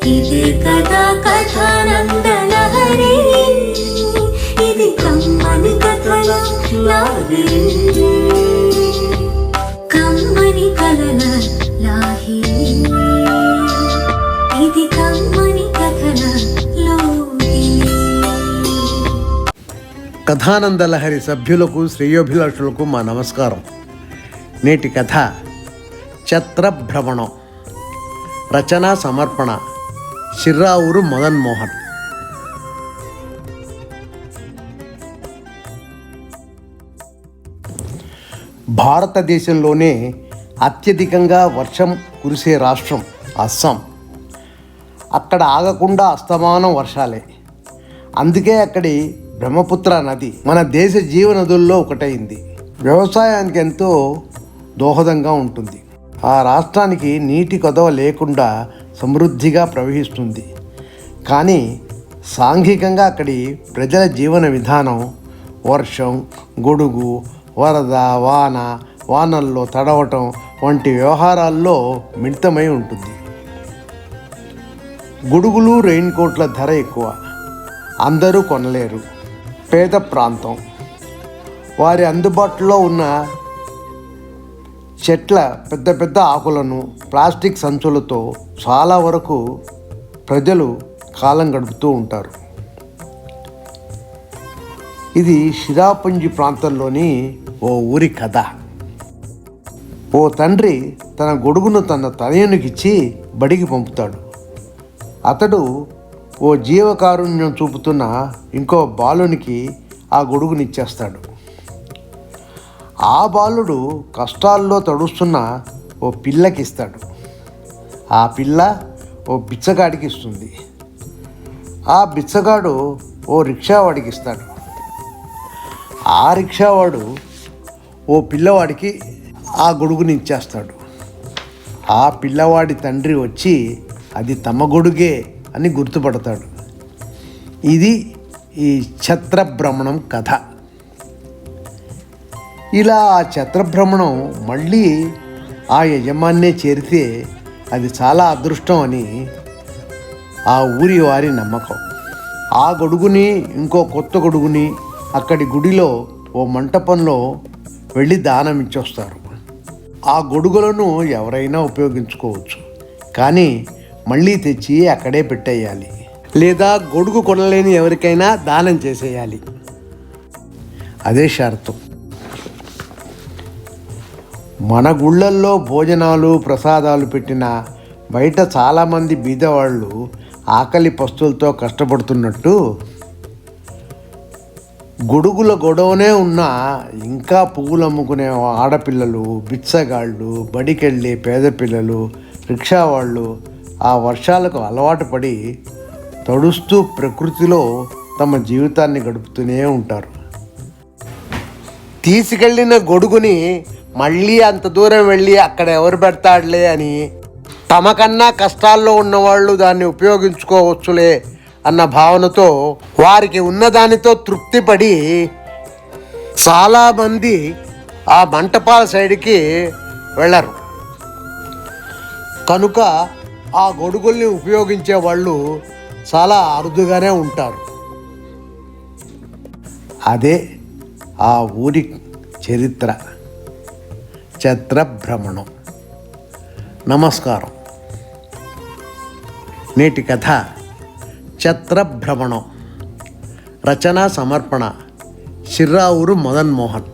ఇదే కదా కథానందలహరి, ఇది కమ్మని కథల లాహిరి, కమ్మని కలల లాహిరి, ఇది కమ్మని కథల లోహిరి. కథానందలహరి సభ్యులకు శ్రేయోభిలాషులకు మా నమస్కారం. నేటి కథ ఛత్రభ్రమణం. రచన సమర్పణ శిర్రావూరు మదన్ మోహన్. భారతదేశంలోనే అత్యధికంగా వర్షం కురిసే రాష్ట్రం అస్సాం. అక్కడ ఆగకుండా అస్తమానం వర్షాలే. అందుకే అక్కడి బ్రహ్మపుత్ర నది మన దేశ జీవనదుల్లో ఒకటైంది. వ్యవసాయానికి ఎంతో దోహదంగా ఉంటుంది. ఆ రాష్ట్రానికి నీటి కొదవ లేకుండా సమృద్ధిగా ప్రవహిస్తుంది. కానీ సాంఘికంగా అక్కడి ప్రజల జీవన విధానం వర్షం, గొడుగు, వరద, వానల్లో తడవటం వంటి వ్యవహారాల్లో మిళితమై ఉంటుంది. గొడుగులు, రెయిన్ కోట్ల ధర ఎక్కువ, అందరూ కొనలేరు. పేద ప్రాంతం. వారి అందుబాటులో ఉన్న చెట్ల పెద్ద పెద్ద ఆకులను ప్లాస్టిక్ సంచులతో చాలా వరకు ప్రజలు కాలం గడుపుతూ ఉంటారు. ఇది షిరాపుంజి ప్రాంతంలోని ఓ ఊరి కథ. ఓ తండ్రి తన గొడుగును తన తనయునికిచ్చి బడికి పంపుతాడు. అతడు ఓ జీవకారుణ్యం చూపుతున్న ఇంకో బాలునికి ఆ గొడుగునిచ్చేస్తాడు. ఆ బాలుడు కష్టాల్లో తడుస్తున్న ఓ పిల్లకిస్తాడు. ఆ పిల్ల ఓ బిచ్చగాడికి ఇస్తుంది. ఆ బిచ్చగాడు ఓ రిక్షావాడికి ఇస్తాడు. ఆ రిక్షావాడు ఓ పిల్లవాడికి ఆ గొడుగుని ఇచ్చేస్తాడు. ఆ పిల్లవాడి తండ్రి వచ్చి అది తమ గొడుగే అని గుర్తుపడతాడు. ఇది ఈ ఛత్రభ్రమణం కథ. ఇలా ఆ ఛత్రభ్రమణం మళ్ళీ ఆ యజమాన్నే చేరితే అది చాలా అదృష్టం అని ఆ ఊరి వారి నమ్మకం. ఆ గొడుగుని ఇంకో కొత్త గొడుగుని అక్కడి గుడిలో ఓ మంటపంలో వెళ్ళి దానం ఇచ్చొస్తారు. ఆ గొడుగులను ఎవరైనా ఉపయోగించుకోవచ్చు, కానీ మళ్ళీ తెచ్చి అక్కడే పెట్టేయాలి, లేదా గొడుగు కొనలేని ఎవరికైనా దానం చేసేయాలి. అదే షరతు. మన గుళ్ళల్లో భోజనాలు, ప్రసాదాలు పెట్టిన బయట చాలామంది బీదవాళ్ళు ఆకలి పస్తులతో కష్టపడుతున్నట్టు గొడుగుల గొడవనే ఉన్న ఇంకా పువ్వులు అమ్ముకునే ఆడపిల్లలు, బిచ్చగాళ్ళు, బడికెళ్ళే పేద పిల్లలు, రిక్షావాళ్ళు ఆ వర్షాలకు అలవాటు పడి తడుస్తూ ప్రకృతిలో తమ జీవితాన్ని గడుపుతూనే ఉంటారు. తీసుకెళ్ళిన గొడుగుని మళ్ళీ అంత దూరం వెళ్ళి అక్కడ ఎవరు పెడతాడులే అని తమకన్నా కష్టాల్లో ఉన్నవాళ్ళు దాన్ని ఉపయోగించుకోవచ్చులే అన్న భావనతో వారికి ఉన్నదానితో తృప్తిపడి చాలామంది ఆ మంటపాల సైడ్కి వెళ్ళరు. కనుక ఆ గొడుగుల్ని ఉపయోగించే వాళ్ళు చాలా అరుదుగానే ఉంటారు. అదే ఆ ఊరి చరిత్ర, ఛత్రభ్రమణం. నమస్కారం. నేటి కథ ఛత్రభ్రమణం. రచన సమర్పణ శిర్రావూరు మదన్ మోహన్.